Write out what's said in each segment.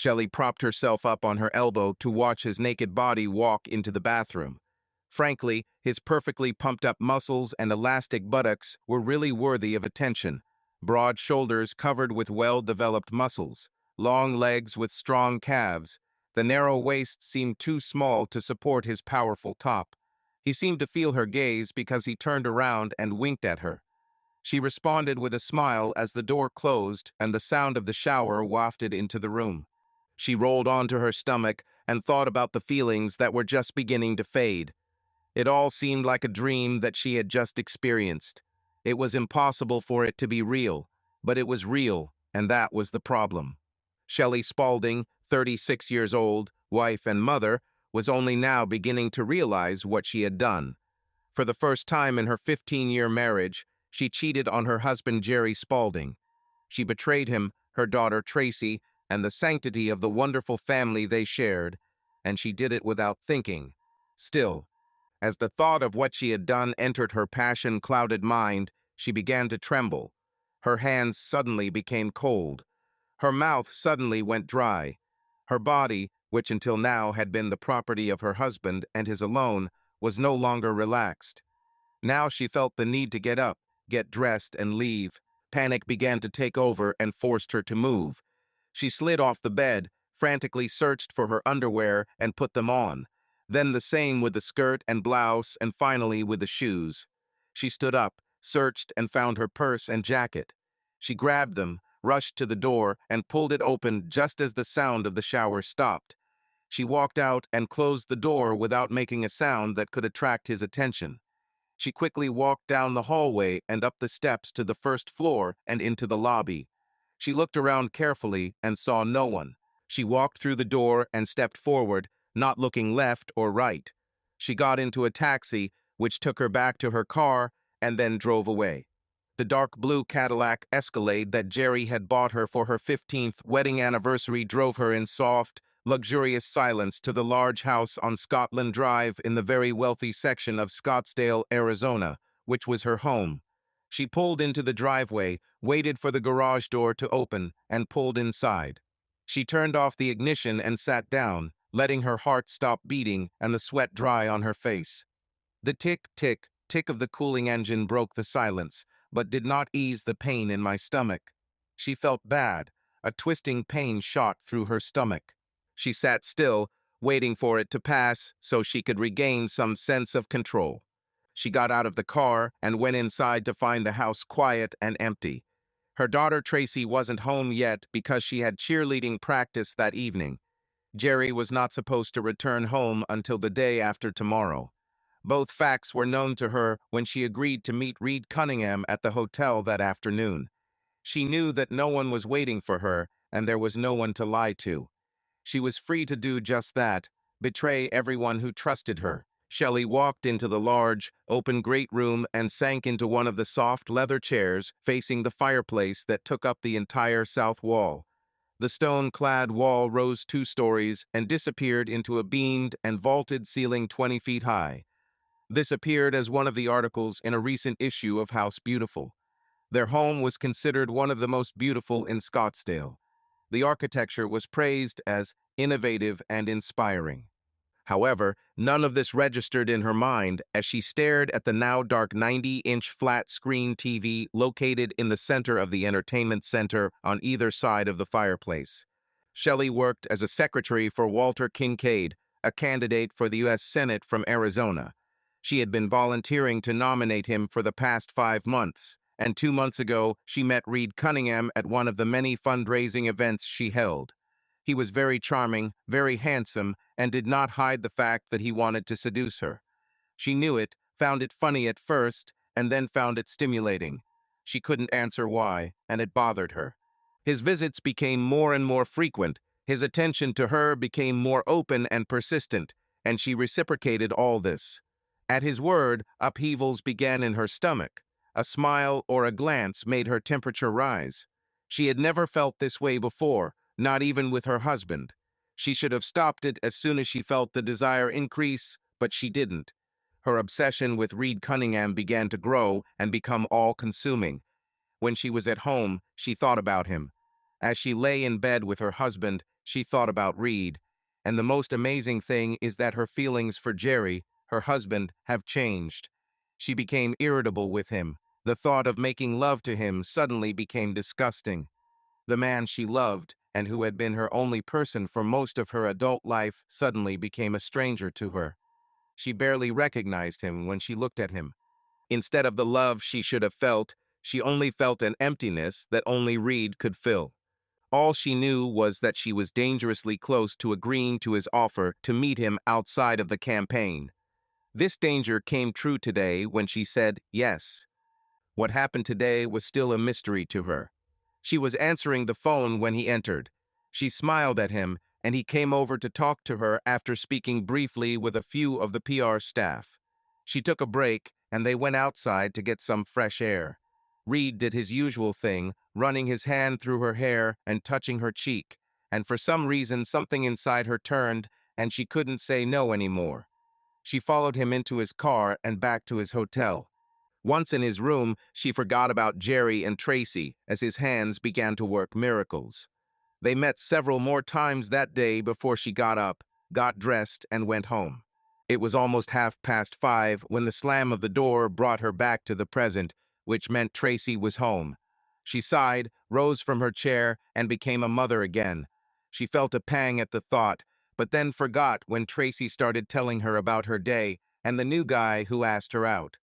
Shelley propped herself up on her elbow to watch his naked body walk into the bathroom. Frankly, his perfectly pumped-up muscles and elastic buttocks were really worthy of attention. Broad shoulders covered with well-developed muscles, long legs with strong calves. The narrow waist seemed too small to support his powerful top. He seemed to feel her gaze because he turned around and winked at her. She responded with a smile as the door closed and the sound of the shower wafted into the room. She rolled onto her stomach and thought about the feelings that were just beginning to fade. It all seemed like a dream that she had just experienced. It was impossible for it to be real, but it was real, and that was the problem. Shelley Spaulding, 36 years old, wife and mother, was only now beginning to realize what she had done. For the first time in her 15-year marriage, she cheated on her husband Jerry Spaulding. She betrayed him, her daughter Tracy, and the sanctity of the wonderful family they shared, and she did it without thinking. Still, as the thought of what she had done entered her passion-clouded mind, she began to tremble. Her hands suddenly became cold. Her mouth suddenly went dry. Her body, which until now had been the property of her husband and his alone, was no longer relaxed. Now she felt the need to get up, get dressed, and leave. Panic began to take over and forced her to move. She slid off the bed, frantically searched for her underwear, and put them on. Then the same with the skirt and blouse, and finally with the shoes. She stood up, searched, and found her purse and jacket. She grabbed them, rushed to the door, and pulled it open just as the sound of the shower stopped. She walked out and closed the door without making a sound that could attract his attention. She quickly walked down the hallway and up the steps to the first floor and into the lobby. She looked around carefully and saw no one. She walked through the door and stepped forward, not looking left or right. She got into a taxi, which took her back to her car, and then drove away. The dark blue Cadillac Escalade that Jerry had bought her for her 15th wedding anniversary drove her in soft, luxurious silence to the large house on Scotland Drive in the very wealthy section of Scottsdale, Arizona, which was her home. She pulled into the driveway, waited for the garage door to open, and pulled inside. She turned off the ignition and sat down, letting her heart stop beating and the sweat dry on her face. The tick, tick, tick of the cooling engine broke the silence, but did not ease the pain in my stomach. She felt bad. A twisting pain shot through her stomach. She sat still, waiting for it to pass so she could regain some sense of control. She got out of the car and went inside to find the house quiet and empty. Her daughter Tracy wasn't home yet because she had cheerleading practice that evening. Jerry was not supposed to return home until the day after tomorrow. Both facts were known to her when she agreed to meet Reed Cunningham at the hotel that afternoon. She knew that no one was waiting for her, and there was no one to lie to. She was free to do just that, betray everyone who trusted her. Shelley walked into the large, open great room and sank into one of the soft leather chairs facing the fireplace that took up the entire south wall. The stone-clad wall rose 2 stories and disappeared into a beamed and vaulted ceiling 20 feet high. This appeared as one of the articles in a recent issue of House Beautiful. Their home was considered one of the most beautiful in Scottsdale. The architecture was praised as innovative and inspiring. However, none of this registered in her mind as she stared at the now dark 90-inch flat-screen TV located in the center of the entertainment center on either side of the fireplace. Shelley worked as a secretary for Walter Kincaid, a candidate for the U.S. Senate from Arizona. She had been volunteering to nominate him for the past 5 months, and 2 months ago she met Reed Cunningham at one of the many fundraising events she held. He was very charming, very handsome, and did not hide the fact that he wanted to seduce her. She knew it, found it funny at first, and then found it stimulating. She couldn't answer why, and it bothered her. His visits became more and more frequent. His attention to her became more open and persistent, and she reciprocated all this. At his word, upheavals began in her stomach. A smile or a glance made her temperature rise. She had never felt this way before, not even with her husband. She should have stopped it as soon as she felt the desire increase, but she didn't. Her obsession with Reed Cunningham began to grow and become all-consuming. When she was at home, she thought about him. As she lay in bed with her husband, She thought about Reed. And the most amazing thing is that her feelings for Jerry, her husband, have changed. She became irritable with him. The thought of making love to him suddenly became disgusting. The man she loved, and who had been her only person for most of her adult life, suddenly became a stranger to her. She barely recognized him when she looked at him. Instead of the love she should have felt, she only felt an emptiness that only Reed could fill. All she knew was that she was dangerously close to agreeing to his offer to meet him outside of the campaign. This danger came true today when she said yes. What happened today was still a mystery to her. She was answering the phone when he entered. She smiled at him, and he came over to talk to her after speaking briefly with a few of the PR staff. She took a break, and they went outside to get some fresh air. Reed did his usual thing, running his hand through her hair and touching her cheek, and for some reason something inside her turned, and she couldn't say no anymore. She followed him into his car and back to his hotel. Once in his room, she forgot about Jerry and Tracy as his hands began to work miracles. They met several more times that day before she got up, got dressed, and went home. It was almost 5:30 when the slam of the door brought her back to the present, which meant Tracy was home. She sighed, rose from her chair, and became a mother again. She felt a pang at the thought, but then forgot when Tracy started telling her about her day and the new guy who asked her out.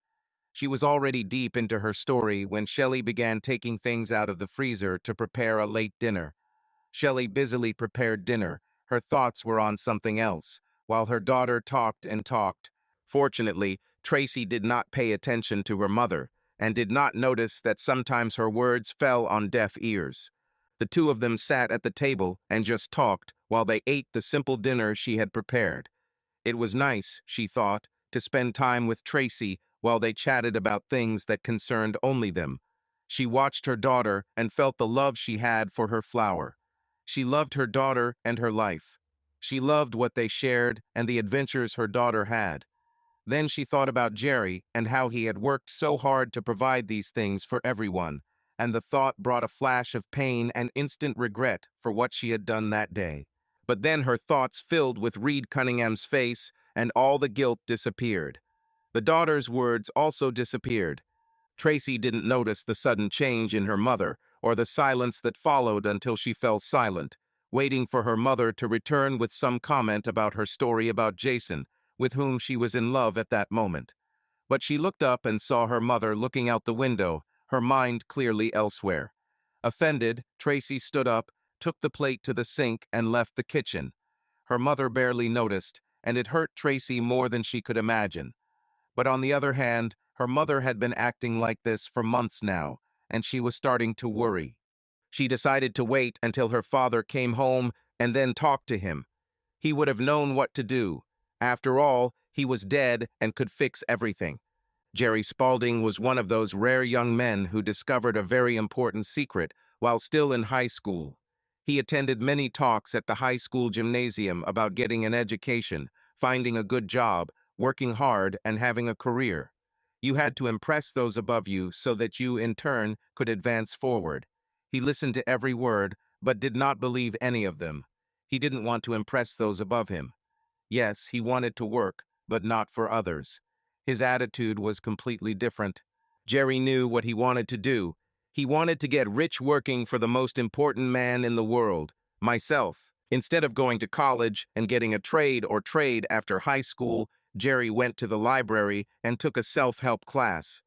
She was already deep into her story when Shelley began taking things out of the freezer to prepare a late dinner. Shelley busily prepared dinner. Her thoughts were on something else, while her daughter talked and talked. Fortunately, Tracy did not pay attention to her mother, and did not notice that sometimes her words fell on deaf ears. The two of them sat at the table and just talked while they ate the simple dinner she had prepared. It was nice, she thought, to spend time with Tracy while they chatted about things that concerned only them. She watched her daughter and felt the love she had for her flower. She loved her daughter and her life. She loved what they shared and the adventures her daughter had. Then she thought about Jerry and how he had worked so hard to provide these things for everyone, and the thought brought a flash of pain and instant regret for what she had done that day. But then her thoughts filled with Reed Cunningham's face, and all the guilt disappeared. The daughter's words also disappeared. Tracy didn't notice the sudden change in her mother, or the silence that followed until she fell silent, waiting for her mother to return with some comment about her story about Jason, with whom she was in love at that moment. But she looked up and saw her mother looking out the window, her mind clearly elsewhere. Offended, Tracy stood up, took the plate to the sink, and left the kitchen. Her mother barely noticed, and it hurt Tracy more than she could imagine. But on the other hand, her mother had been acting like this for months now, and she was starting to worry. She decided to wait until her father came home and then talk to him. He would have known what to do. After all, he was dead and could fix everything. Jerry Spaulding was one of those rare young men who discovered a very important secret while still in high school. He attended many talks at the high school gymnasium about getting an education, finding a good job, working hard, and having a career. You had to impress those above you so that you, in turn, could advance forward. He listened to every word, but did not believe any of them. He didn't want to impress those above him. Yes, he wanted to work, but not for others. His attitude was completely different. Jerry knew what he wanted to do. He wanted to get rich working for the most important man in the world, myself. Instead of going to college and getting a trade after high school, Jerry went to the library and took a self-help class.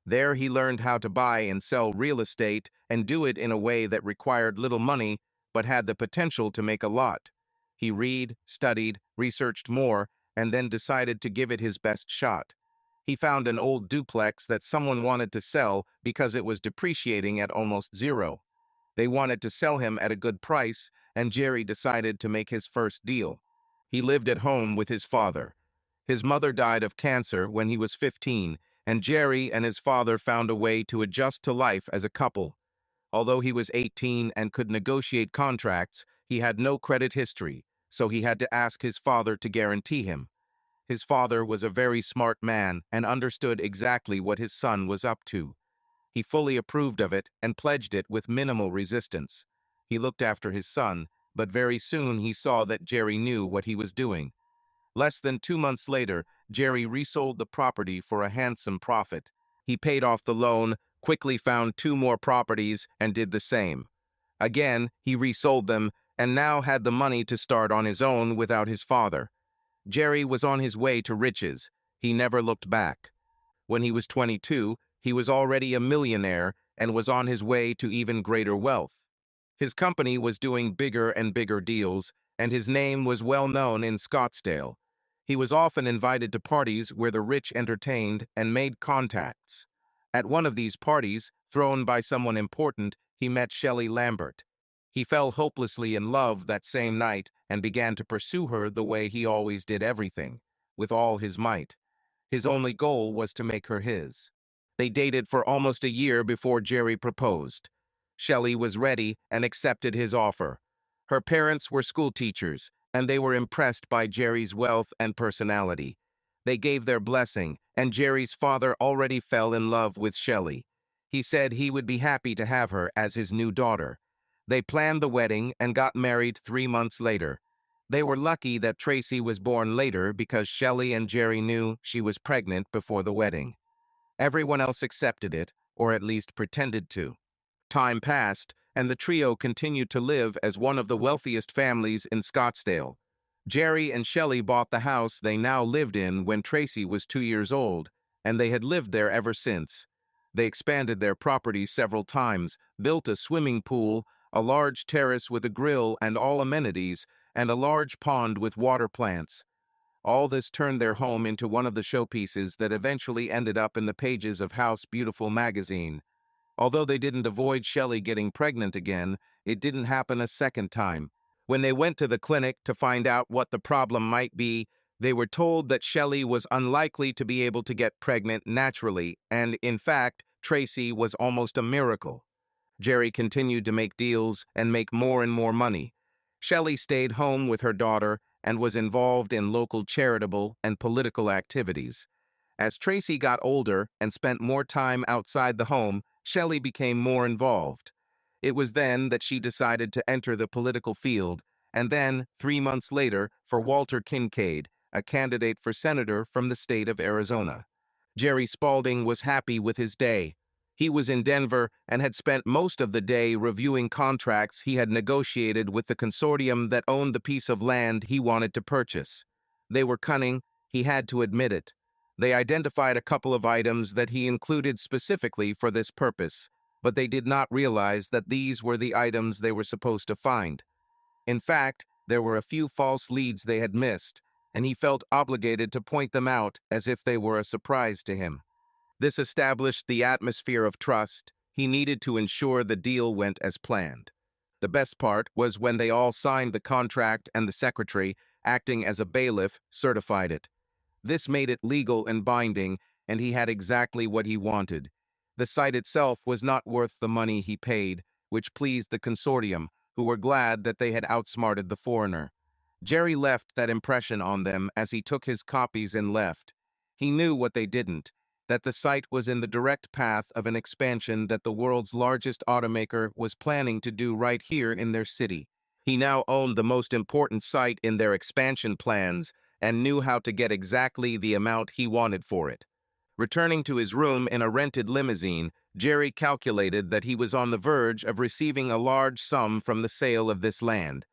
There he learned how to buy and sell real estate and do it in a way that required little money but had the potential to make a lot. He read, studied, researched more, and then decided to give it his best shot. He found an old duplex that someone wanted to sell because it was depreciating at almost zero. They wanted to sell him at a good price, and Jerry decided to make his first deal. He lived at home with his father. His mother died of cancer when he was 15, and Jerry and his father found a way to adjust to life as a couple. Although he was 18 and could negotiate contracts, he had no credit history, so he had to ask his father to guarantee him. His father was a very smart man and understood exactly what his son was up to. He fully approved of it and pledged it with minimal resistance. He looked after his son, but very soon he saw that Jerry knew what he was doing. Less than 2 months later, Jerry resold the property for a handsome profit. He paid off the loan, quickly found 2 more properties, and did the same. Again, he resold them, and now had the money to start on his own without his father. Jerry was on his way to riches. He never looked back. When he was 22, he was already a millionaire and was on his way to even greater wealth. His company was doing bigger and bigger deals, and his name was well known in Scottsdale. He was often invited to parties where the rich entertained and made contacts. At one of these parties, thrown by someone important, he met Shelley Lambert. He fell hopelessly in love that same night and began to pursue her the way he always did everything, with all his might. His only goal was to make her his. They dated for almost a year before Jerry proposed. Shelley was ready and accepted his offer. Her parents were school teachers, and they were impressed by Jerry's wealth and personality. They gave their blessing, and Jerry's father already fell in love with Shelley. He said he would be happy to have her as his new daughter. They planned the wedding and got married 3 months later. They were lucky that Tracy was born later because Shelley and Jerry knew she was pregnant before the wedding. Everyone else accepted it, or at least pretended to. Time passed, and the trio continued to live as one of the wealthiest families in Scottsdale. Jerry and Shelley bought the house they now lived in when Tracy was 2 years old, and they had lived there ever since. They expanded their property several times, built a swimming pool, a large terrace with a grill and all amenities, and a large pond with water plants. All this turned their home into one of the showpieces that eventually ended up in the pages of House Beautiful magazine. Although they didn't avoid Shelley getting pregnant again, it didn't happen a second time. When they went to the clinic to find out what the problem might be, they were told that Shelley was unlikely to be able to get pregnant naturally, and in fact, Tracy was almost a miracle. Jerry continued to make deals and make more and more money. Shelley stayed home with her daughter and was involved in local charitable and political activities. As Tracy got older and spent more time outside the home, Shelley became more involved. It was then that she decided to enter the political field, and then, 3 months later, for Walter Kincaid, a candidate for senator from the state of Arizona. Jerry Spalding was happy with his day. He was in Denver and had spent most of the day reviewing contracts he had negotiated with the consortium that owned the piece of land he wanted to purchase. They were cunning, he had to admit it. They identified a couple of items that he included specifically for this purpose, but they did not realize that these were the items they were supposed to find. In fact, there were a few false leads they had missed, and he felt obligated to point them out as if they were a surprise to him. This established the atmosphere of trust he needed to ensure the deal went as planned. The best part was when they all signed the contract and the secretary, acting as a bailiff, certified it. This made it legal and binding, and he had exactly what he wanted. The site itself was not worth the money he paid, which pleased the consortium, who were glad that they had outsmarted the foreigner. Jerry left that impression on them as he took his copies and left. He knew what they didn't, that the site was in the direct path of an expansion that the world's largest automaker was planning to do right here in their city. He now owned the most important site in their expansion plans and knew how to get exactly the amount he wanted for it. Returning to his room in a rented limousine, Jerry calculated that he was on the verge of receiving a large sum from the sale of this land.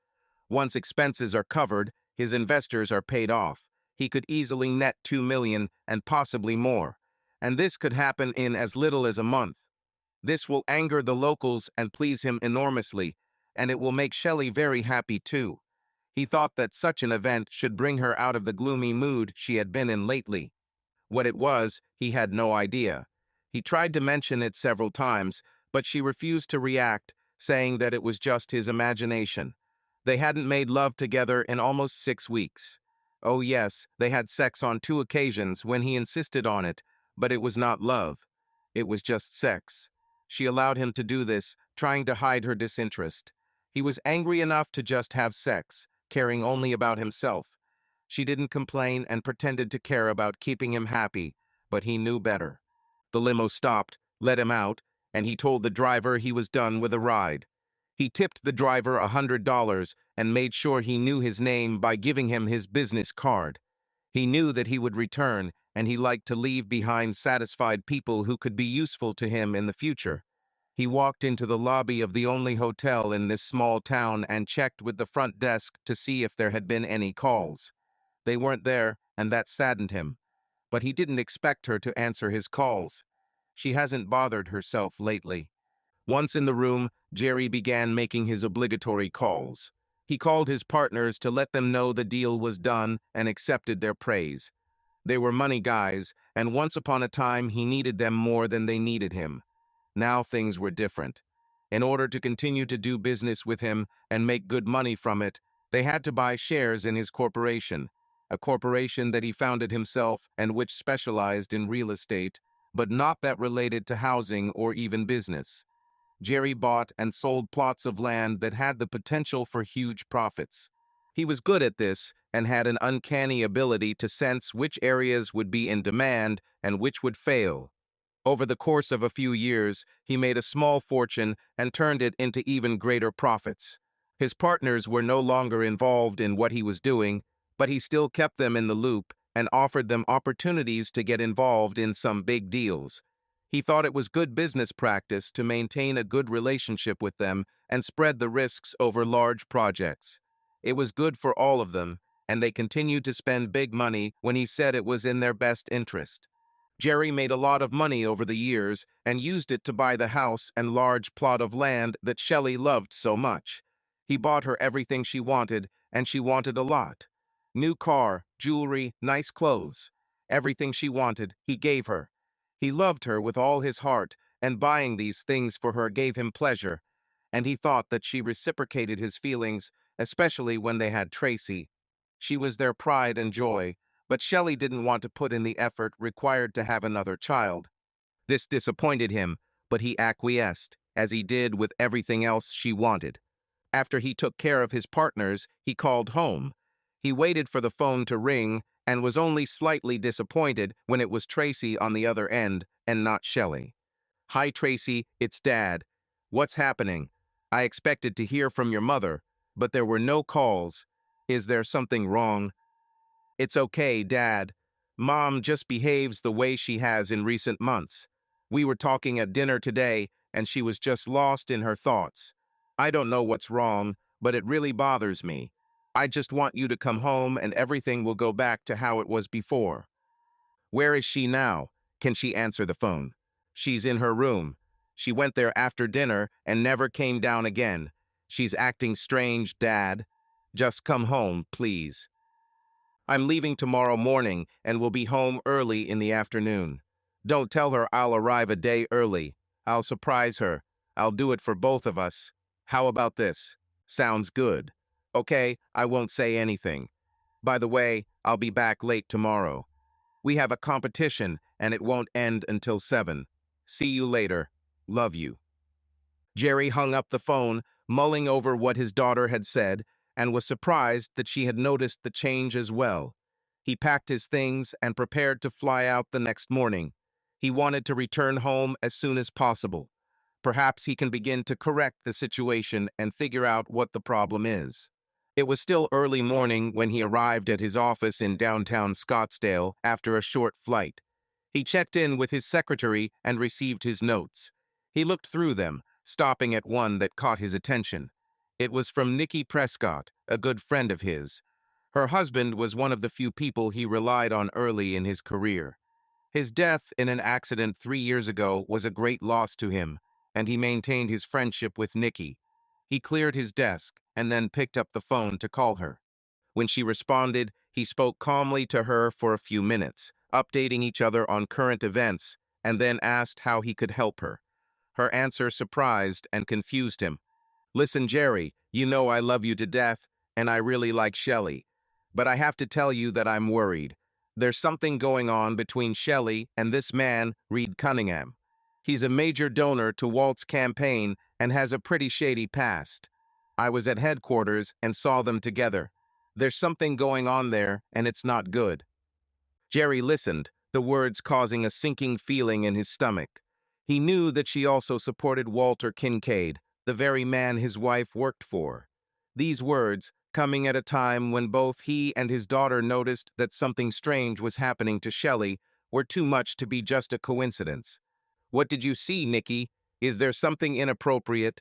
Once expenses are covered, his investors are paid off. He could easily net $2 million and possibly more. And this could happen in as little as a month. This will anger the locals and please him enormously, and it will make Shelley very happy too. He thought that such an event should bring her out of the gloomy mood she had been in lately. What it was, he had no idea. He tried to mention it several times, but she refused to react, saying that it was just his imagination. They hadn't made love together in almost 6 weeks. Oh yes, they had sex on 2 occasions when he insisted on it, but it was not love. It was just sex. She allowed him to do this, trying to hide her disinterest. He was angry enough to just have sex, caring only about himself. She didn't complain and pretended to care about keeping him happy, but he knew better. The limo stopped, let him out, and he told the driver he was done with a ride. He tipped the driver $100 and made sure he knew his name by giving him his business card. He knew that he would return, and he liked to leave behind satisfied people who could be useful to him in the future. He walked into the lobby of the only hotel in this small town and checked with the front desk to see if there had been any calls. They weren't there, and that saddened him. But he didn't expect her to answer his calls. She hasn't bothered herself lately. Once in the room, Jerry began making his obligatory calls. He called his partners to let them know the deal was done and accepted their praise. They were money guys, and once upon a time he needed them more than they needed him. Now things were different. In order to continue to do business with him and make good money from it, they had to buy shares in his corporation, a corporation that he founded himself and which specialized in real estate, but not that related to housing or even business. Jerry bought and sold plots of land that had the potential for huge profits. He was good at this and had an uncanny ability to sense which areas would be in demand and which would fail. Over the course of a few years, he made a small fortune and turned it into even greater profits. His partners were no longer involved in what he was doing, but he still kept them in the loop and offered them opportunities to get involved in some big deals. He thought it was good business practice to maintain a good relationship with them and spread the risks over large projects. It was good for all of them, and they continued to spend big money when he said it was in their best interest. Jerry made a lot of money over the years and used it to buy the house and large plot of land that Shelley loved so much. He bought her everything she wanted, and she wanted a lot. New car, jewelry, nice clothes. Everything she wanted, he gave her. He loved her with all his heart, and buying these things for her gave him pleasure, and he thought that she reciprocated his feelings, especially when they had Tracy. She was their pride and joy, but Shelley didn't want to put in the effort required to have another child. This disappointed him, but he acquiesced, as he did with everything else she wanted. After he took care of his partners, he called home. He waited for the phone to ring and was only slightly disappointed when it was Tracy on the other end and not Shelley. "Hi, Tracy, it's Dad. What's happening? I expected to hear from your mother, but there were no calls. Is there something wrong?" "It's okay, Dad. Mom just behaves the way she has in recent months. We were talking at dinner today, and she was just lost in her thoughts. I don't know what's wrong, but it really bothers me. I just want you to come home and everything will go back to how it was before." "Where is she now? Can she answer the phone?" "She's in her room. She went there after dinner and never came down again. She's acting strange, Dad. Just come home, please." "I'm leaving tomorrow morning and will be home early in the afternoon. Don't tell her I'll arrive a day early. I'll surprise her. I'll do it for both of us. How about this? Sounds good. Okay, I won't say anything. By the way, I'll be back late tomorrow. We have a competition and it won't end until 7. See you later. Love you." Jerry hung up the phone, mulling over what his daughter had said, and was surprised that she had noticed the change as well. He packed his things and prepared to fly out the next morning. He wanted to return home as soon as possible. Perhaps he can begin to correct the situation and figure out what the problem is. It was still early morning when he arrived at his office in downtown Scottsdale after a short flight. He checked in with his secretary and received his notes. He looked through them, stopping at one that caught his attention. It was from Nikki Prescott, a good friend of his. Her husband was one of the few people he relied on early in his career. His death in an accident 3 years ago was a great loss to him, and he maintained his friendship with Nikki. He cleared his desk and then picked up the phone to call her. When she responded, he spoke calmly to her for a few minutes, updating each other on current events, and then asked how he could help her. Her answer surprised and confused him. "Listen, Jerry, you know I love you to death, and I really like Shelley. But I have to tell you that I'm worried. There's something going on between Shelley and this man, Reed Cunningham. He's a major donor to Walt's campaign and has a pretty shady past. I was at headquarters and saw them together. There's something going on there, and it's not good." Jerry listened, the words causing a sinking feeling in his stomach. He knew that she also supported Walter Kincaid, the very man his wife worked for. These words, coming at a time when both he and his daughter noticed that something strange was happening to Shelley, were too much to be just a coincidence. "What did you see, Nikki? Is there something inappropriate?"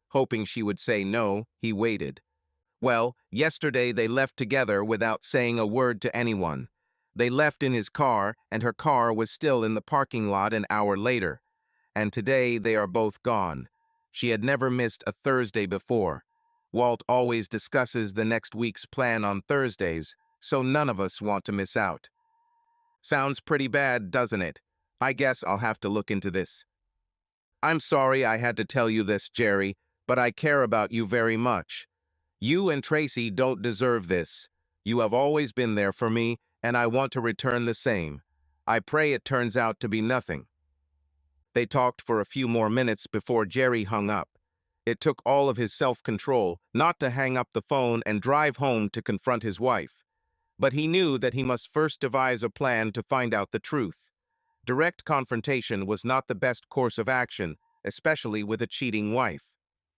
Hoping she would say no, he waited. "Well, yesterday they left together without saying a word to anyone. They left in his car, and her car was still in the parking lot an hour later. And today they are both gone." She had never missed a Thursday before. Walt always discusses the next week's plan on Thursdays, so none of us want to miss out. "Sounds pretty bad, doesn't it? I guess I'll have to look into this." "I'm sorry I had to tell you this, Jerry, but I care about you very much. You and Tracy don't deserve this. You have always been there for me, and I want to return the same. I pray it turns out to be nothing." They talked for a few more minutes before Jerry hung up. It took all of his self-control not to hang up the phone and drive home to confront his wife. But he knew that he must first devise a plan to find out the truth. Direct confrontation was not the best course of action, especially with a cheating wife.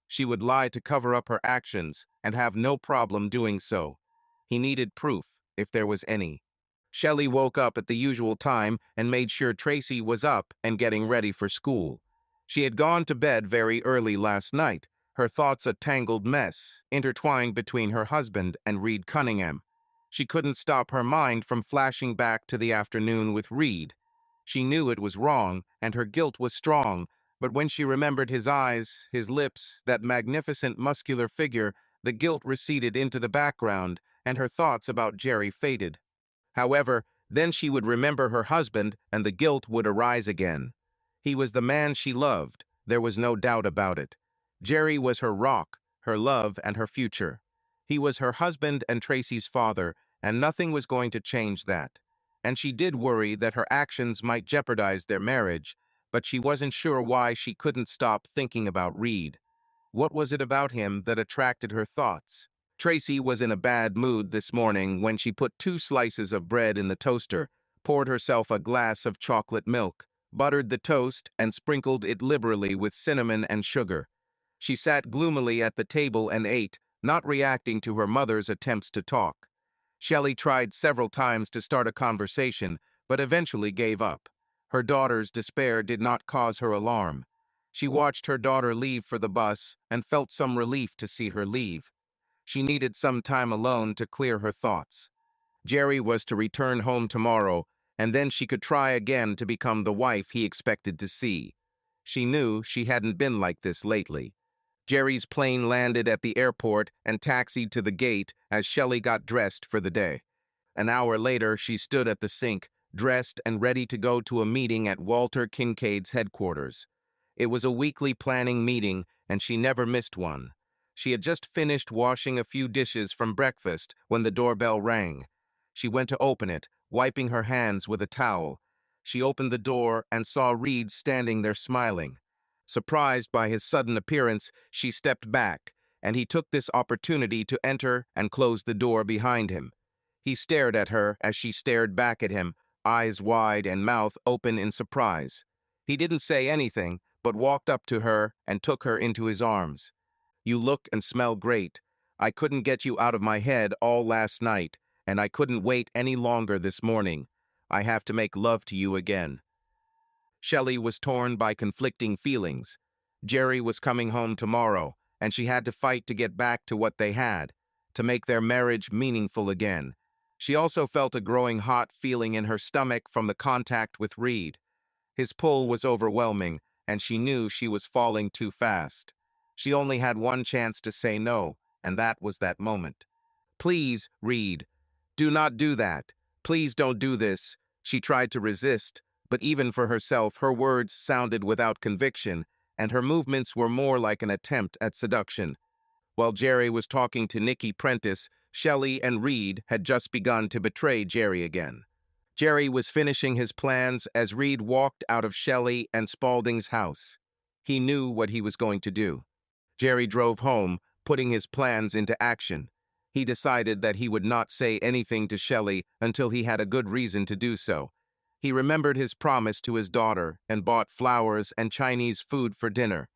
She would lie to cover up her actions and have no problem doing so. He needed proof, if there was any. Shelley woke up at the usual time and made sure Tracy was up and getting ready for school. She had gone to bed very early last night, her thoughts a tangled mess, intertwined between her husband and Reed Cunningham. She couldn't stop her mind from flashing back to the afternoon with Reed. She knew it was wrong, and her guilt was strong, but when she remembered his eyes, his lips, that magnificent muscular figure, the guilt receded into the background, and her thoughts about Jerry faded. However, then she would remember her husband, and the guilt would arise again. He was the man she loved, there was no doubt about it. Jerry was her rock, her love, and her future. He was her husband and Tracy's father, and nothing was going to change that. And she did worry that her actions might jeopardize their marriage, but she wasn't sure why she couldn't stop thinking about Reed. What was it about him that attracted her thoughts? Tracy was in a bad mood this morning when she put 2 slices of bread in the toaster, poured herself a glass of chocolate milk, buttered the toast, and sprinkled it liberally with cinnamon and sugar. She sat gloomily at the table and ate, not reacting to her mother's attempts to talk. Shelley tried several times to start a conversation, but eventually gave up. Her daughter's despair did not cause her alarm. She watched her daughter leave for the bus and felt some relief to see her leave. She needed some time alone to clear her thoughts. Jerry was to return home tomorrow, and then she could try again to become the wife he expected to see. She knew she hadn't been like this lately. Jerry's plane landed at the airport and taxied to the gate as Shelley got dressed for the day. An hour later, she stood at the sink, dressed and ready to go to a meeting at Walter Kincaid's headquarters. It was a weekly planning meeting, and she never missed one. She had just finished washing a few dishes from breakfast when the doorbell rang. She went to open it, wiping her hands with a towel. She opened the door and saw Reed standing there smiling. Surprised by his sudden appearance, she stepped back, and he took this opportunity to enter and close the door behind him. He stared at her as she stared back at him, eyes wide and mouth open in surprise. He didn't say anything, but walked up to her and took her into his arms. "You look and smell great. I couldn't get you out of my head all last night, and I couldn't wait any longer this morning. I have to make love to you again." Shelley was torn by conflicting feelings. Jerry was coming home tomorrow, and she had to fight to get back to what they had, to make their marriage meaningful again. She also felt a growing hot feeling in her stomach from the contact with Reed. His pull was overwhelming, and she knew she was falling too fast. She only had one chance to say no, and that was that moment. "Please, Reed, do not do that. Please don't do this." She tried to resist, but even for herself, her words sounded without conviction, and her movements were more like an attempt at seduction. While Jerry was talking to Nikki Prentice, Shelley and Reed had just begun to betray Jerry again. Jerry was finishing his plans as Reed walked out of Shelley and Spaulding's house. He knew what he was going to do. Jerry drove home, putting his plans into action. He decided that he would not say anything to Shelley until he had a good reason to do so. He remembered his promise to his daughter and bought flowers and Chinese food for dinner.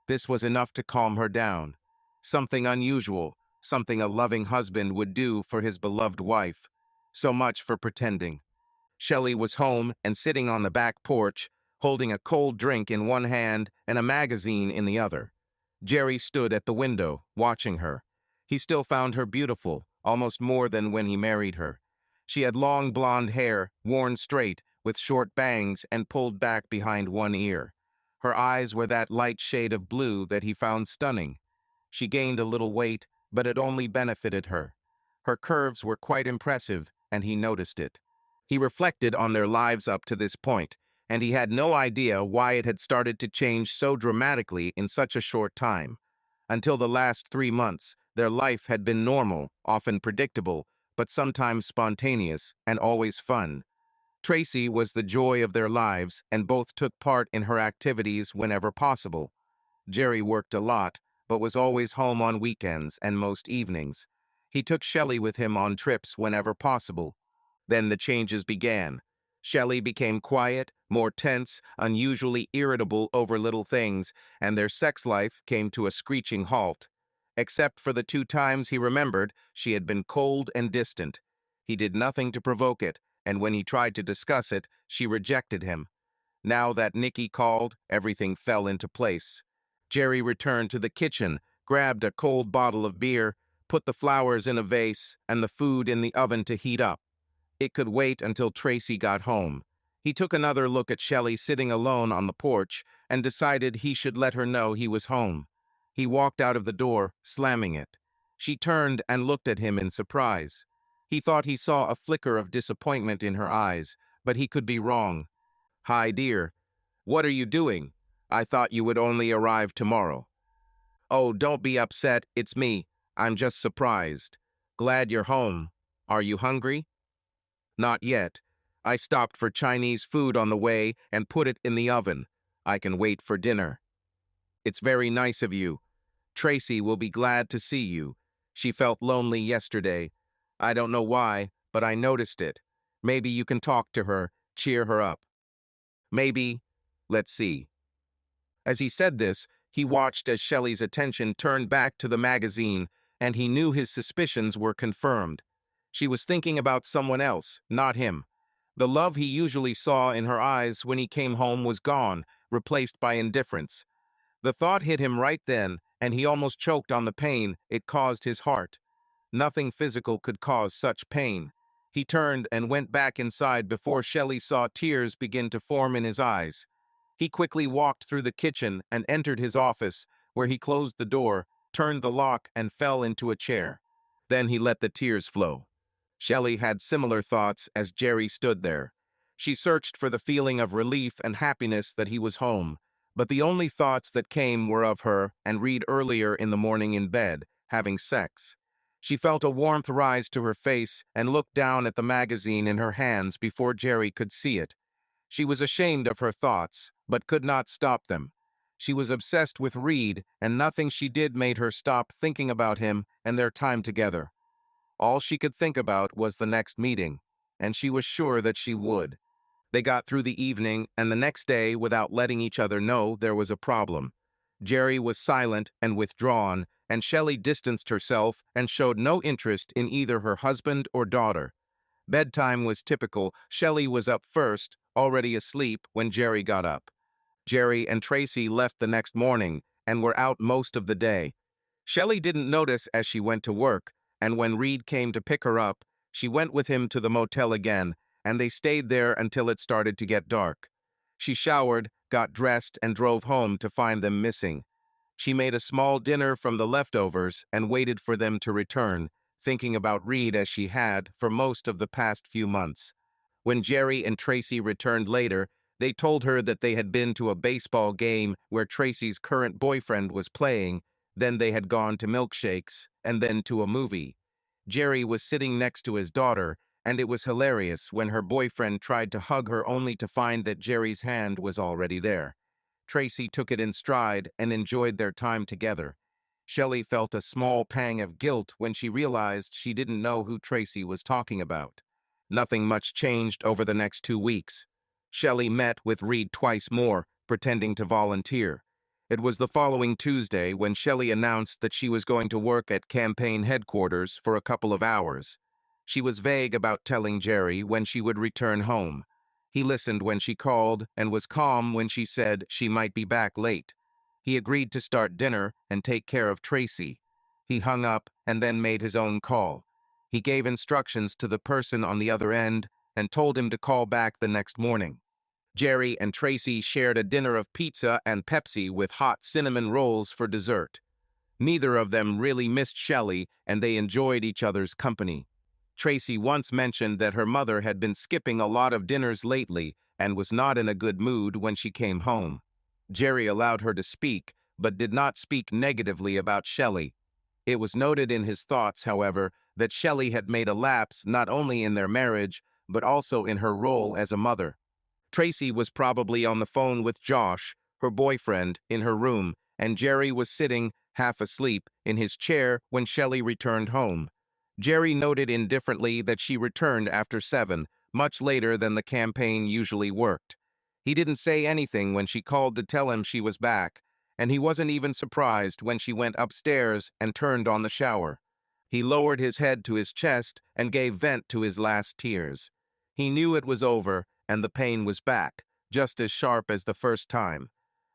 This was enough to calm her down. Something unusual, something a loving husband would do for his beloved wife. So much for pretending. Shelley was home and sitting on the back porch, holding a cold drink in one hand and a magazine in the other. Jerry stood at the window, watching her. He still found her beautiful, almost more than when he married her. She had long blonde hair, worn straight, with short bangs and pulled back behind one ear. Her eyes were that light shade of blue that he found stunning. She gained a little weight, but it only benefited her. Her curves were quite impressive, and he noticed it. He reflected on their lives up to this point, and he had no idea why it had started to change so dramatically in such a short time. Until the last 3 months, their life had been normal, often predictable, but sometimes spontaneous and always fun. Tracy was the joy of their lives, and both took part in her activities whenever possible. Jerry worked a lot, but was always home on weekends and most evenings. He took Shelley with him on trips whenever possible. Then the changes began. Shelley became quiet, more tense, unusually irritable over little things, and their sex life came to a screeching halt. Except for the 2 times he remembered, she had been cold and distant. He did nothing to provoke it, and when he tried to discuss it, she rejected him. Now that Nikki called, everything fell into place. Jerry returned to the kitchen, grabbed a cold bottle of beer, put the flowers in a vase and the food in the oven to heat up. It could wait until Tracy got home. He took another look at Shelley sitting alone on the porch and decided he should let her know he was home. He walked out of the door, slamming it. She turned and looked at him in surprise. He thought he saw a flicker of disappointment in her eyes, but he could be wrong. "Hi, dear. What are you doing? I thought you would only arrive tomorrow." "Oh, don't be upset. It's me. I'm just surprised. Glad you're home. Are you hungry?" "Not yet. I stopped for Chinese food on the way and put it in the oven. I can wait for dinner." "It's very nice of you. Tracy will be glad to see you. She felt lonely yesterday. I don't know why, but I noticed it. Maybe you can talk to her, cheer her up." "Maybe. Let's see." As he said this, he watched as Shelley's attention turned back to the magazine, and he knew his suspicions were confirmed. She was thinking about someone else, not him. The love he usually saw in her eyes when he came home was gone, replaced by indifference. The thought hit him right then, and he almost choked on the pain it caused his heart. Nothing physical could cause such pain. He turned and went back inside before Shelley saw tears begin to form in his eyes. He quickly walked through the kitchen and entered his office, where he closed the door, turned the lock, and fell into a chair. Then he let the tears flow. Shelley had similar thoughts as Jerry stood there. She searched for the feeling of relief and happiness that he was home, but the only thoughts that came were of her and Reed earlier in the morning in bed, having sex. She felt a warmth rise to her face and looked down at the magazine in her hands before Jerry could see it. She was ashamed of her thoughts, but could not stop them. She was obsessed with Reed, and nothing she did made her stop thinking about him and their time together. All she could think about was the next meeting, and she was sure that she would. They got through the evening and the next day without letting each other know there was a problem. Jerry was silent and withdrawn, and Shelley distanced herself and showed no interest in either her husband or daughter. Bedtime was typical. Shelley was up first, already asleep when Jerry got up. Jerry and Tracy left the next morning and were out most of the day. Shelley didn't notice as she went to work, and when Reed came to pick her up, she went with him to the motel again, and they stayed there until it started to get dark. She showered, got dressed, and drove home to find them missing. She made a small dinner from the leftovers and waited for them to return, thinking about Reed as she had for most of the past few months. When Jerry and Tracy returned later, they told her that they had been to a baseball game where Tracy's current boyfriend was playing, then they had gone to milkshakes, and then to a movie. Jerry was sitting next to his daughter, and it was hilarious when her boyfriend tried to hug her only to find that Jerry's hand was already there. Tracy took it in stride and enjoyed their time together. Shelley felt a small pang of guilt when she realized she didn't know who Tracy was talking about. Nothing much changed over the next 2 weeks. Shelley met with Reed twice more, pretending to volunteer. It was the following Tuesday when Shelley announced that she was going to work at campaign headquarters for a couple of hours. She was vague about telling Jerry when she would return home. He listened when she called and was calm when she said she might be back late. He agreed to start dinner and take care of Tracy. He hung up and then made his own call. He gave instructions to the person on the other end and told him to call back the next morning. Jerry and Tracy shared a dinner of pizza and Pepsi with hot cinnamon rolls for dessert. Neither of them really missed Shelley, and they enjoyed each other's company. Tracy once mentioned that her mother had been skipping a lot of dinners lately and was not in a good mood when she came home. Jerry allowed her to speak, but did not speak negatively about Shelley. It was noted in his thoughts, however, that Shelley had made a lapse not only in their marriage, but also in her role as a mother. Tracy was probably on the phone with Josh, her boyfriend, in her room, and Jerry was sitting, half asleep, in his chair when Shelley returned home. Jerry noted indifferently that she returned after 7, much later than the campaign usually worked. He didn't say anything when she called to tell him she was back, and he wasn't even surprised when she went upstairs and turned on the shower. He lowered his head to his chest and gave vent to his last tears. He knew it was over, and the pain was back, just as sharp as the first time.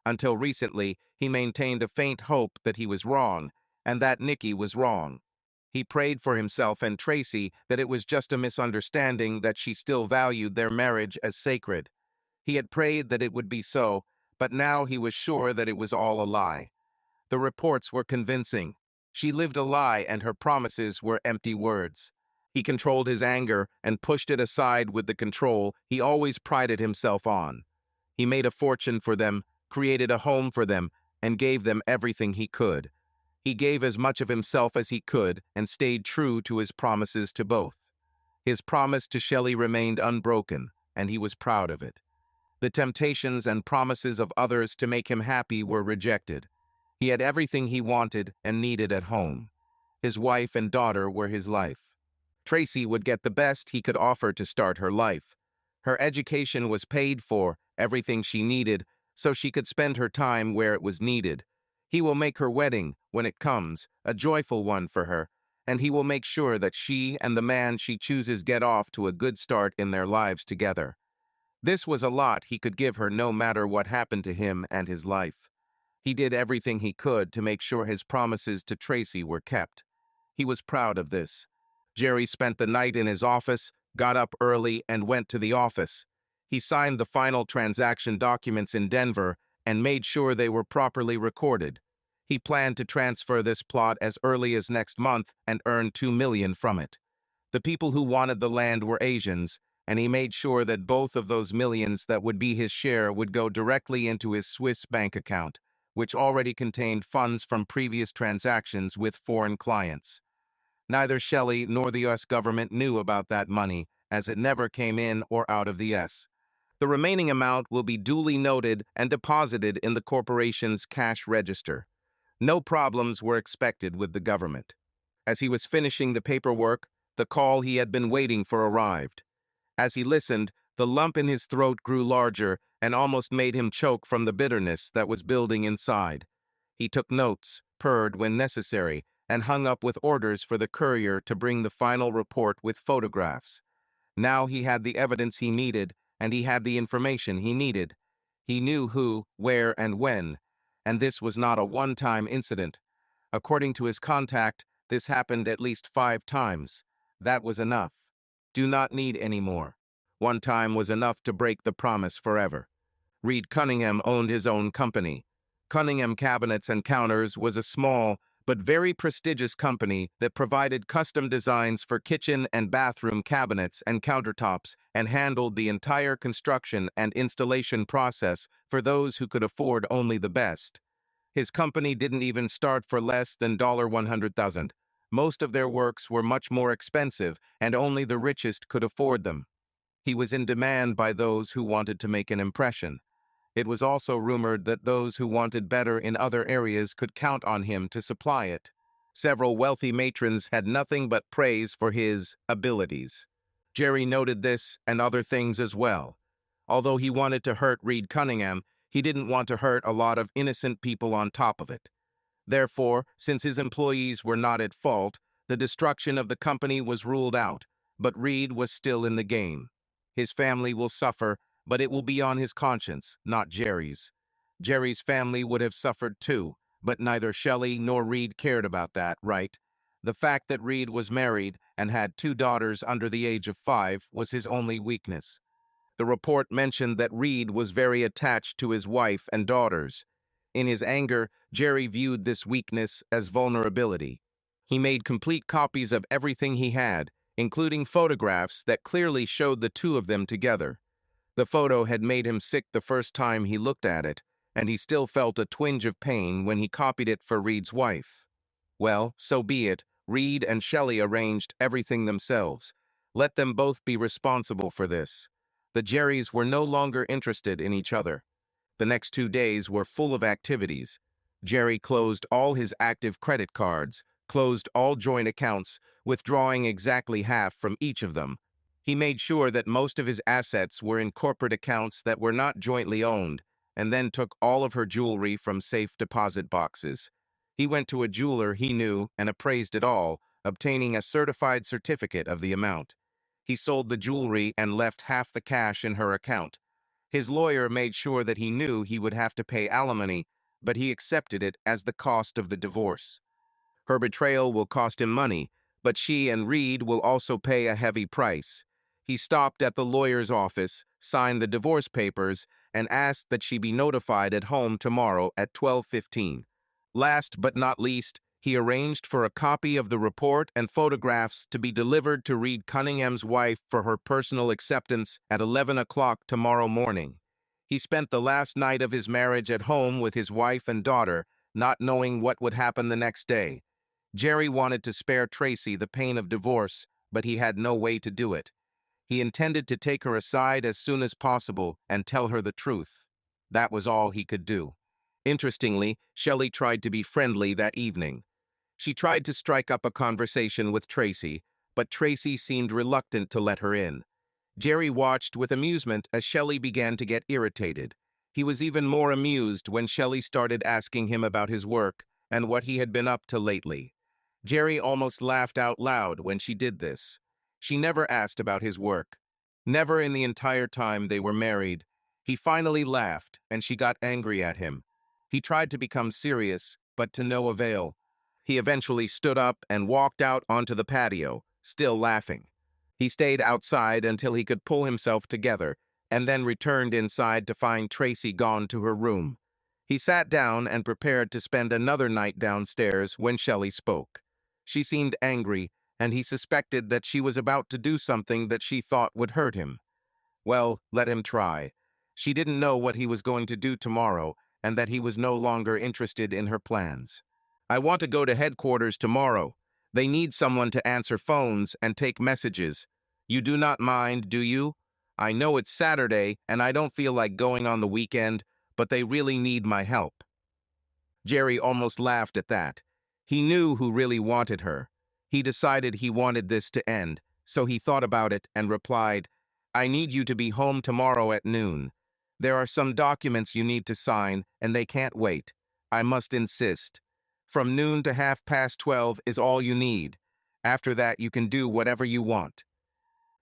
Until recently, he maintained a faint hope that he was wrong, and that Nikki was wrong. He prayed for himself and Tracy that it was just a misunderstanding, that she still valued their marriage as sacred. He had prayed that it would be so, but now he was sure that it was all a lie. The reports were convincing. She lived a lie, and her promises were empty words. He controlled his anger and pushed it aside with the control he always prided himself on. He made a fortune for them, created a home for them, and gave them everything he could. He gave as much of himself as he could and stayed true to his promises to both. His promise to Shelley remained unbroken, and he was proud of it. The temptations and promises of others to make him happy were rejected. He had everything he wanted and needed at home. His wife and daughter were his life. Tracy would get the best he could offer to start her life. Her education was paid for, everything she needed, so she could spend her time where it was needed. He will make her wedding, when it comes, a joyful one for her, and he will make sure that she and the man she chooses get off to a good start in their lives together. This was a lot he could give her no matter what happened to him and his life. He did everything he could to make sure his promises to Tracy were kept. He was proud of this. Jerry spent the night in his office, got up early, and went to the office. He signed the final transaction documents in Denver and made sure they were properly recorded. He planned to transfer this plot as early as next month and earn $2 million from it. The people who wanted the land were Asians, and he made sure that both of those millions that would be his share would go directly into his Swiss bank account, which already contained funds from previous transactions with foreign clients. Neither Shelley nor the U.S. government knew about that money, as it never came in or out of the U.S. The remaining amount will be duly noted and deposited in the corporation's cash register. No problems were expected with the government. As he was finishing the paperwork, the call he had been waiting for arrived. As he listened, the lump in his throat grew larger and almost made him choke from the bitterness that was building inside. He took notes, purred when necessary, and hung up with orders for the courier to bring the final report with photographs. Now he had the evidence he needed, and he had the information he needed. He knew who, where, and when, and this was not a one-time incident. According to his contact, this happened at least 5 times. That was enough. Do not need any more. One time was enough to break the promise forever. Reed Cunningham owned his own company. Cunningham Cabinets and Counters was a small but very prestigious company that provided custom designs for kitchen and bathroom cabinets and countertops and handled the entire construction and installation process for those who could afford only the best. His company didn't even start for less than $100,000. Most of their works were much more expensive, and only the richest could afford them. He was in demand by those who wanted to make an impression. It was also rumored that those who wanted better in other areas could count on him to supply it. Several wealthy matrons had nothing but praise for his abilities. Jerry noted this and other things as well. Although he wanted to hurt Reed Cunningham, He didn't want to hurt a lot of innocent people on top of it. Therefore, since his employees were not at fault, the destruction of the company was ruled out, but Reed was still in the game. His family will suffer, but it will be on his conscience, not Jerry's. Jerry's family would have suffered too, but neither Shelley nor Reed cared about that, right? The fact that Reed was married and had 2 daughters under the age of 5 was his only weakness. The report mentioned that Reed was very attached to his wife and daughters. In his anger, Jerry viewed this weakness as vulnerability. He made complete copies of everything he had, including photographs that clearly showed the two of them together. The photo had made him sick the first time he looked at it, and he still felt a twinge of pain when he copied it for Reed's wife. Well, so be it. Reed and Shelley arranged everything themselves. Let them both be responsible for this. The Jerrys were no longer interested in each other. The next 2 days were full of activities. Jerry closed all his active credit cards, closed all joint accounts, withdrawing exactly half from each of them. He made sure that most of his assets were in corporate accounts that were not jointly owned, and then took all of her jewelry from safe deposit boxes. He went to a jeweler he knew and appraised it all, obtaining a certified certificate of the amount. He sold the jewelry and left half the cash in her account. His lawyer made sure that he knew he would have to pay alimony, but he accepted it as the cost of the divorce. Her betrayal will cost him money, but she and Reed will also pay a heavy price. He stopped at the lawyer's office, signed the divorce papers, and asked that she be notified at home tomorrow at 12:15. Last but not least, he arranged for a copy of the report and photographs to be delivered to Reed Cunningham's wife for her personal acceptance at 11 o'clock tomorrow morning. He spent the last night of his marriage at home with his wife and daughter, not knowing what would happen the next day. Jerry wanted to spare Tracy the pain of divorce, but he had no way to do it. He intended to take her aside as soon as possible and tell her the truth. That was all he could do. Interestingly, Shelley tried to be friendly that evening. She tried to strike up a conversation with Tracy, but Tracy seemed reluctant to let her in. Jerry watched with amusement as Shelley began to get irritated. He was even more amused when Shelley started asking him about his work and what he had been up to lately. Jerry almost laughed out loud when she did this. She never asked about his work. Never in the entire time they were married. He finally laughed, and she got angry at him. He tried to become serious, but to no avail. He eventually stood up and walked out onto the patio, still laughing. He stayed outside until he could pull himself together, and then returned inside to find Tracy gone to her room. He sat down and prepared to spend another night downstairs when Shelley spoke. She seemed angry, and he suspected that she was about to do something that she thought would hurt him. Well, let him try. She didn't know what he was going to do tomorrow, and that he was no longer interested in her plans. I want to go to headquarters tomorrow. They need someone to answer phones and take messages. You do not mind, do you? I know it's Saturday, and I don't feel like going on the weekend, but they really need my help. Jerry almost laughed at that. He knew who really wanted her. He decided he wanted this to end, so he thought about it and replied, I need you to be home tomorrow at noon. There are some documents you need to sign, and they can't wait. I must insist. From noon to 12:30 is all you need. After that, you can do whatever you want.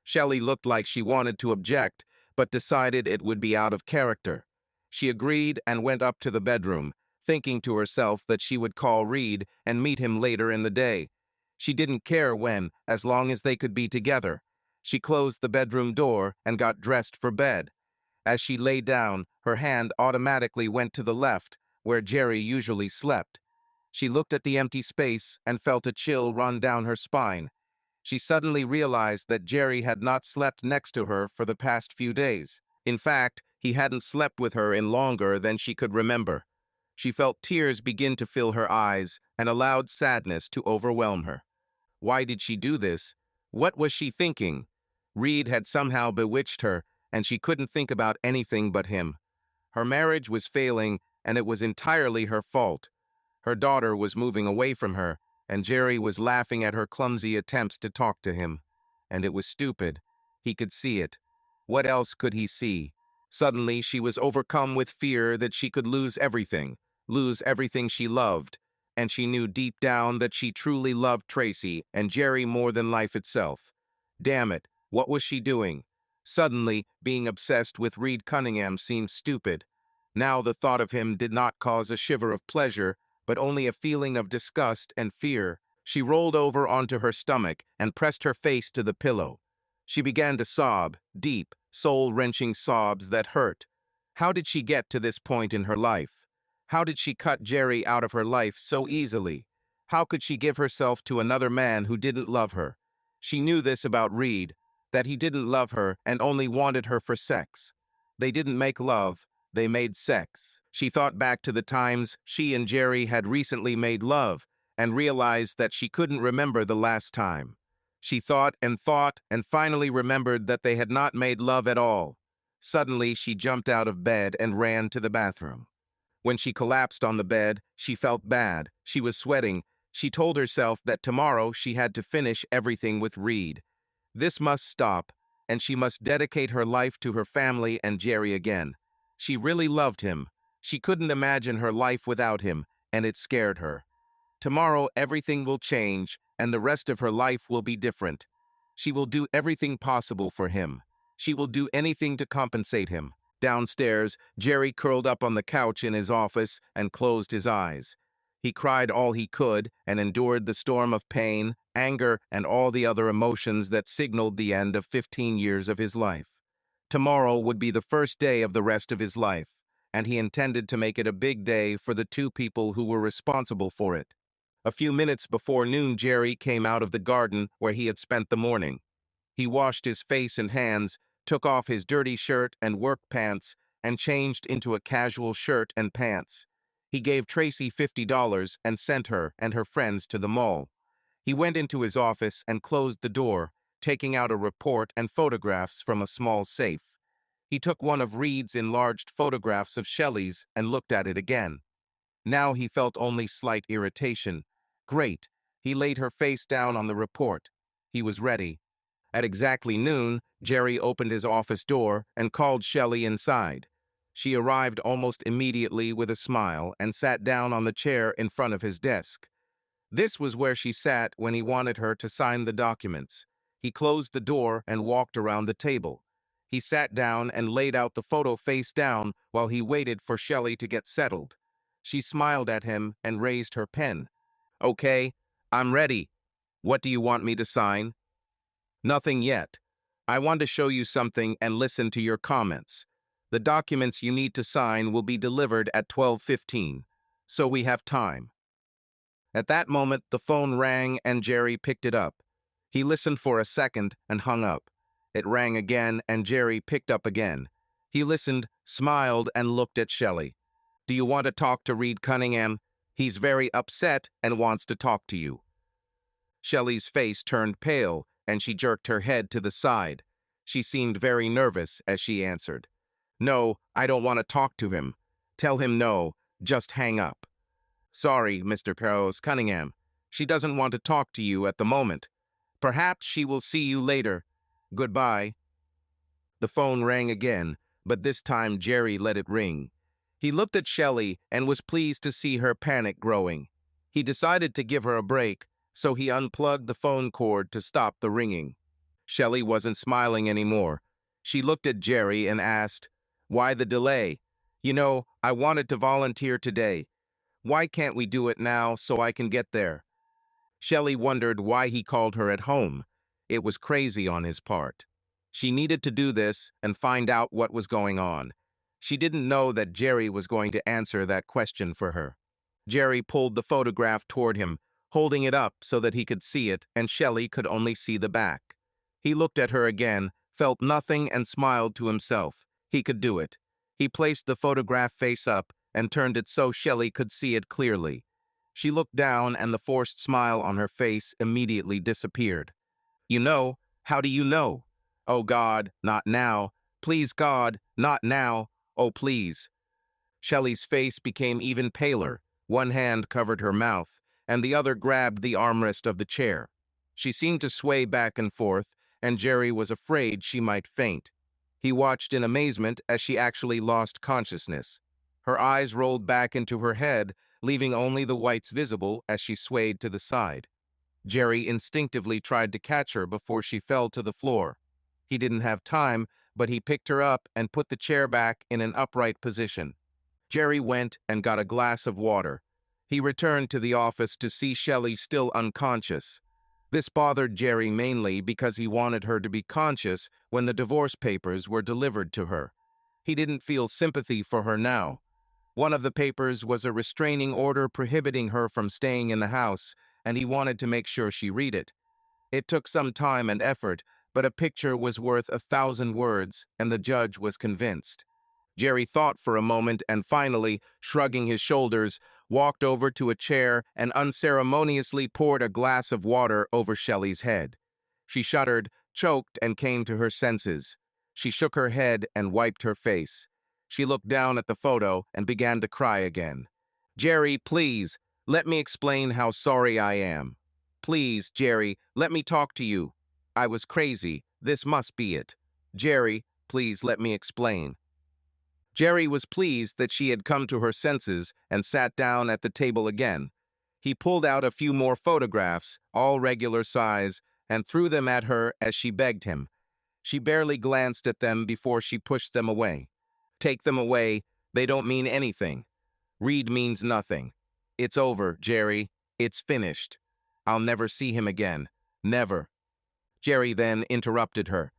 Shelley looked like she wanted to object, but decided it would be out of character. She agreed and went up to the bedroom, thinking to herself that she would call Reed and meet him later in the day. She didn't care when, as long as they could be together. She closed the bedroom door and got dressed for bed. As she lay down, her hand automatically went to the left, where Jerry usually slept. She looked at the empty space and felt a chill run down her spine. She suddenly realized that Jerry had not slept next to her for the past few days. In fact, he hadn't slept with her in longer than she could remember. She felt tears begin to fill her eyes and allowed sadness to overwhelm her. Why did she do this? What was she thinking? Reed had somehow bewitched her, and she couldn't think about anything but him. Her marriage was failing, and it was entirely her fault. Her daughter was moving away from her, and Jerry was laughing at her clumsy attempts to talk to him. And it was stupid. He could see it. What else could he see? Suddenly, she was overcome with fear that she could lose everything she loved, and she knew deep down that she truly loved Tracy and Jerry more than life itself. Damn it, what was she doing? Suddenly, being obsessed with Reed Cunningham seemed stupid. Now the thought of him did not cause a shiver of pleasure, but only a feeling of disgust and fear. She rolled over onto her stomach and pressed her face to the pillow. She began to sob, deep, soul-wrenching sobs that hurt. How did she get to this point in her life? How did she cut Jerry out of her life so easily? How could she give herself to another man who didn't love her? She knew this about Reed, that he didn't love her and only wanted her for sex. They didn't make love, they made sex. She thought back to the times she and Jerry had recently made love and realized that she couldn't remember the last time. She thought and finally remembered that they had not made love at all. Suddenly, she jumped out of bed and ran to the bathroom. When she collapsed on the bed, she felt bad. She was sweating. She told herself that tomorrow she had to finish everything with Reed. This must stop, and she must dedicate her life to her family and Jerry again. She really loved him. She couldn't imagine her life without him, and it scared her. Tomorrow everything will change, and the rest of her life will be different. She will do everything possible for him. She will do anything to compensate him. Downstairs, Jerry curled up on the couch in his office and closed his eyes. He cried all he could and endured the storm of pain, anger, and all the other emotions that signaled the end of 15 years of his life. Tomorrow would be the first day of the rest of his life, and he intended to make it a big day for the two people who were responsible for it. A few minutes before noon, Jerry came out of the garden where he had spent the morning. He washed his face and hands, took off his dirty shirt and work pants, and changed into a casual shirt and pants. He gave Tracy $50 and sent her and her friends to the mall. He went into his office and closed the door, taking out a report and photographs from a small safe. He took one of Reed's enlarged photographs of Shelley's and looked at it again. Now he felt only slight irritation. Great. He laid her face down on the report. He was ready. At exactly noon, Jerry opened his office door and called Shelley inside. She arrived almost immediately with a smile and sat down on the chair in front of his desk. This was where she sat when he wanted her to sign the documents. He closed the door and walked around the table. He sat down and laid out the photo face down while he waited for Shelley to get settled. She smiled at him and raised her pen. "Okay, I'm ready. What do you want me to sign?" "Nothing yet. I want to show you something and listen to your comments. The documents you need to sign will be delivered at 12:15, so we have time." At that moment, the phone rang and Jerry picked it up. He listened for a second and hung up. It rang again and Jerry picked up again. He listened, smiled, and looked at Shelley. "Do you want to talk to Reed Cunningham? He's very upset and wants to talk to you." Shelley's face turned pale, and she jerked her head to the side. She seemed very nervous as she answered, "No, I don't want to talk to him. Tell him no, just hang up." "Sorry, Mr. Cunningham. She doesn't want to talk to you at the moment. Perhaps she will see you later. Goodbye." The phone rang again, but this time Jerry let it ring. He looked at Shelley and was pleased to see her panic growing. He decided to give her a break, so he unplugged the phone cord to stop the ringing. Shelley wasn't smiling anymore. She looked at Jerry and asked, "Why the delay? You know, I wanted to volunteer today. Why can't we do it now so I can get there?" Shelley wondered why he called her at home. It was crazy on his part. She needed to do this and find out what was going on. She didn't know that Jerry was going to answer that question for her. Jerry pulled the photograph toward him, holding it up so that he could see it and Shelley could only see the back. He looked at her again, felt nothing, and smiled to himself. He could do it. He placed the photograph face up and turned it so Shelley could see it clearly. She looked down and the forced smile on her face immediately disappeared. "You know? How do you know?" "Oh God, not now. Please God, not now. Oh please." Shelley's face became even paler. One hand covered her mouth, and the other grabbed the armrest of the chair. She seemed to sway back and forth, and Jerry was afraid she might faint. He watched in amazement as she actually lost consciousness. Her eyes rolled back into her head, leaving only the whites visible as she swayed to the side. Jerry instinctively tried to catch her before she fell to the floor. He didn't have time, but he picked her up and put the chair back in an upright position. Jerry went and got a glass of water. He returned to the office to see Shelley still unconscious. This bothered Jerry mainly because he wanted her to be conscious when the divorce papers were delivered to her. He didn't feel sympathy for her now. One of the papers was a restraining order prohibiting her from staying in the house, and he wanted to make sure she read it. It took some time and effort, but a picture was worth 1,000 words, and the judge was convinced. Jerry thought for a moment and finally, shrugging his shoulders, walked over to a chair and unceremoniously poured a glass of water over Shelley's head. She shuddered, choked, and came to her senses. She shook her head and wiped her face. She looked down at the photo and began to cry again. "Jerry, please, let me explain how sorry I am. Please, Jerry, let me talk to you. I was crazy. This must be it. Jerry, please let me explain." Jerry was pleased that she had come to her senses and sat down at the table again. He pulled out a few more photographs, all regular size, and threw them at her as she begged him. She barely glanced at them before she pushed them away. "Take them away. They don't mean anything. Reed means nothing. It's over, Jerry. It's finished. I'll never see him again. Never." Jerry then interrupted her.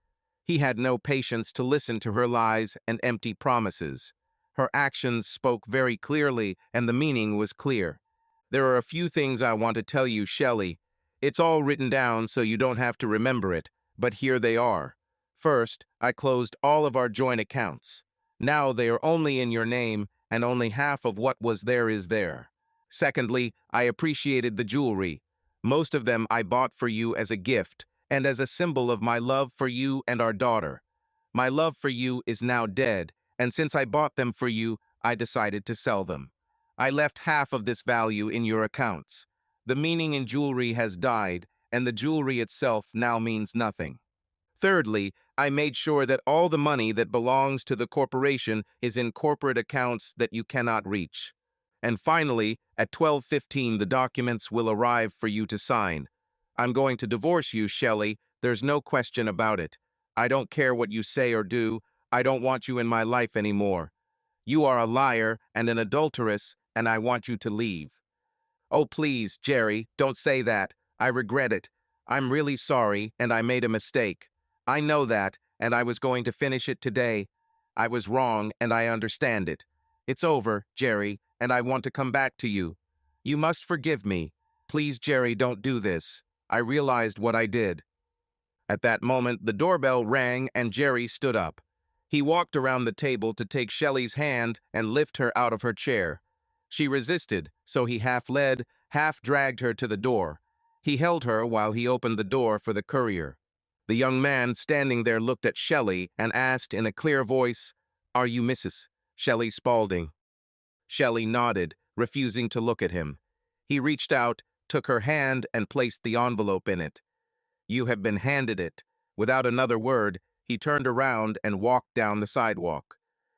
He had no patience to listen to her lies and empty promises. Her actions spoke very clearly, and the meaning was clear. "There are a few things I want to tell you, Shelley. It's all written down so you don't have to remember it, but here they are. First, I closed all of our joint accounts. Now they are only in your name, and only half of what was there is there. Secondly, I appreciated the jewelry. Most of them I bought for you as a gift, and as a symbol of my love for you and our daughter. My love for you is now dead, and since I bought them for you, I decided to sell them. I left half of this value in your accounts. The meaning in jewelry has died, and the jewelry itself now means nothing. Thirdly, I made sure that all the money that belongs to the corporation is in corporate accounts that you cannot reach. And finally, at 12:15, the documents will arrive for you to sign. I'm going to divorce you, Shelley. There's no question about it. I don't care what you say or do. I don't want you in my life anymore. You are a liar and an adulteress, and I want you to leave." "Oh, please, Jerry, don't say that. I regret it. I'm really sorry, and I made a mistake. I know that, and I was going to finish it today. I was wrong, and I understand it. It's over, Jerry, and I want to come back to you. You must forgive me. Please, Jerry, don't do this. I realized what I did." At that moment, the doorbell rang and Jerry stood up. He walked around the table to take Shelley's hand and lift her out of her chair. She resisted, so he half led, half dragged her to the door. He held her while he opened the door for the courier. The young man standing there looked at Shelley and asked in a clear voice, "Are you Mrs. Shelley Spaulding?" Shelley nodded, refusing to look at him. He reached out, took her hand, and placed the envelope in it. "You have been handed it." Without another word, he turned around and walked down the sidewalk.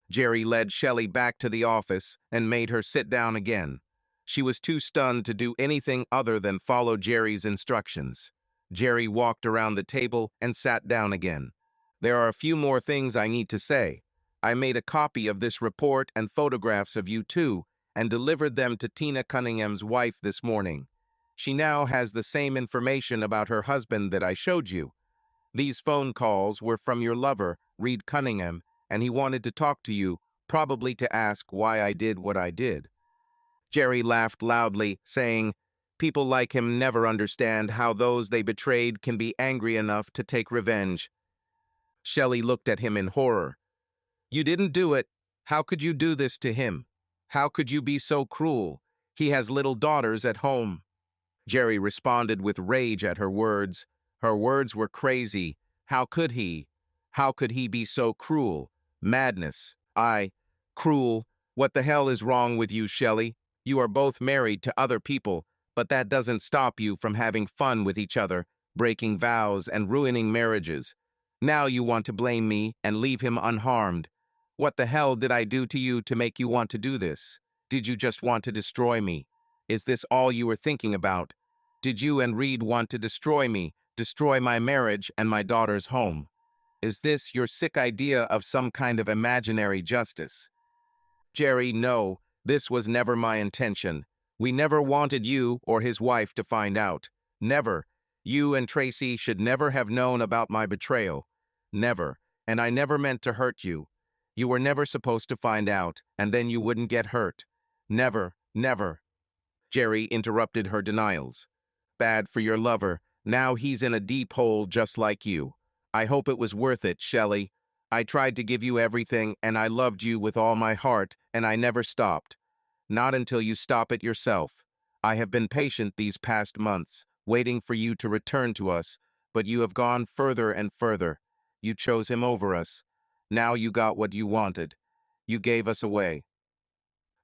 Jerry led Shelley back to the office and made her sit down again. She was too stunned to do anything other than follow Jerry's instructions. Jerry walked around the table and sat down again. "There are a few more things I need to say. I made a copy of this report and photographs of you too, and delivered them to Tina Cunningham's wife this morning. She now has the same information about her husband that I showed you. These phone calls were from your lover, Reed Cunningham, and he wanted to talk to you, probably to ask why I did what I did." Jerry laughed loudly, saying, "People like him never understand how those they betrayed can be angry enough to take revenge." Shelley looked at him in horror. "You didn't do it. How could you do this to him? How could you be so cruel? He has little daughters at home." Jerry responded with rage at her words. Her words were crazy. How could he? How could he be so cruel? Madness. Cruel. What the hell is wrong with you, Shelley? You are both married to other people, but that doesn't stop you from having fun with each other, breaking vows and ruining marriages. Now you want to blame me and leave him unharmed. What the hell did I do to you to make you want to do this? Did you just want to destroy me? Is this all you were thinking about? Did you and Reed want to destroy me, destroy my marriage and my daughter's home? Is this your sick idea of some kind of imaginary justice? Jerry, no, this was never my intention. We never wanted you or his wife to find out. Never. You and Tracy should never have known about my betrayal. Never. And I never meant to hurt you. You were never supposed to find out, and then you wouldn't get hurt. Never, never. Jerry interrupted her denials. Bad for your lover. Now he's in a deep hole just like you. I hope it was worth it, Shelley. I tried to give you everything, and I loved you with all my heart, and I never stopped. Not until you stop it yourself. I have been patient these past months, waiting for you to return to us, but you have gone further and further. You chose him over us. Now you got what you wanted. You gave us away.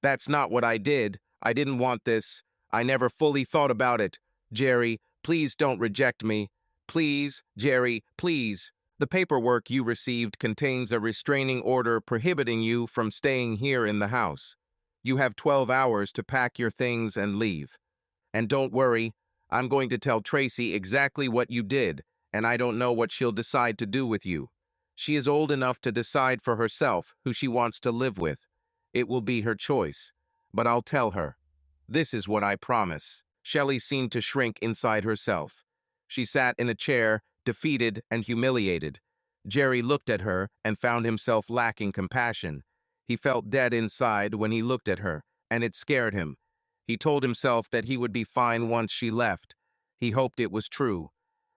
That's not what I did. I didn't want this. I never fully thought about it. Jerry, please don't reject me. Please, Jerry, please. The paperwork you received contains a restraining order prohibiting you from staying here in the house. You have 12 hours to pack your things and leave. And don't worry, I'm going to tell Tracy exactly what you did, and I don't know what she'll decide to do with you. She is old enough to decide for herself who she wants to live with. It will be her choice, but I'll tell her. This is what I promise. Shelley seemed to shrink inside herself. She sat in a chair, defeated and humiliated. Jerry looked at her and found himself lacking compassion. He felt dead inside when he looked at her, and it scared him. He told himself that he would be fine once she left. He hoped it was true.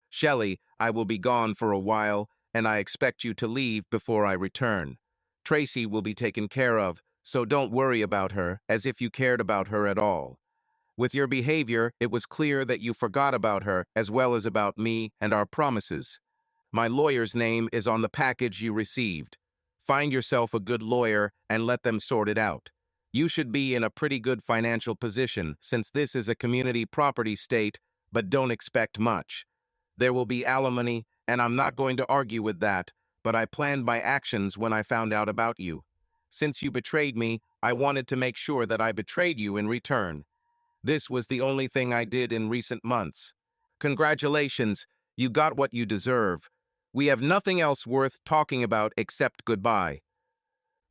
Shelley, I will be gone for a while, and I expect you to leave before I return. Tracy will be taken care of, so don't worry about her as if you cared about her at all. With your behavior, it was clear that you forgot about her as well as about me and our promises. My lawyer's name is on the package you received. Find yourself a good lawyer and let them sort it out. You should be in a pretty good financial position since this is a community property state, but don't expect much. There will be alimony, and I'm not going to argue with that, but I planned my actions when I found out about you. Since you betrayed me, I wanted to make sure that I betrayed you in return. This was the only thing I did in recent months. Congratulations, you got what you deserve. We have nothing else worth talking about except goodbye.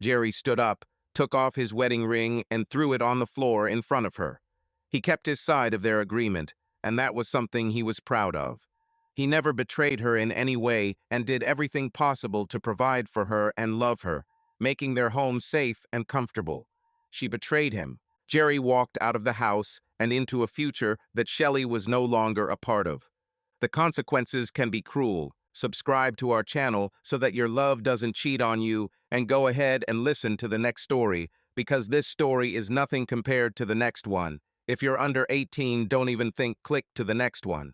Jerry stood up, took off his wedding ring, and threw it on the floor in front of her. He kept his side of their agreement, and that was something he was proud of. He never betrayed her in any way and did everything possible to provide for her and love her, making their home safe and comfortable. She betrayed him. Jerry walked out of the house and into a future that Shelley was no longer a part of. The consequences can be cruel. Subscribe to our channel so that your love doesn't cheat on you, and go ahead and listen to the next story, because this story is nothing compared to the next one. If you're under 18, don't even think click to the next one.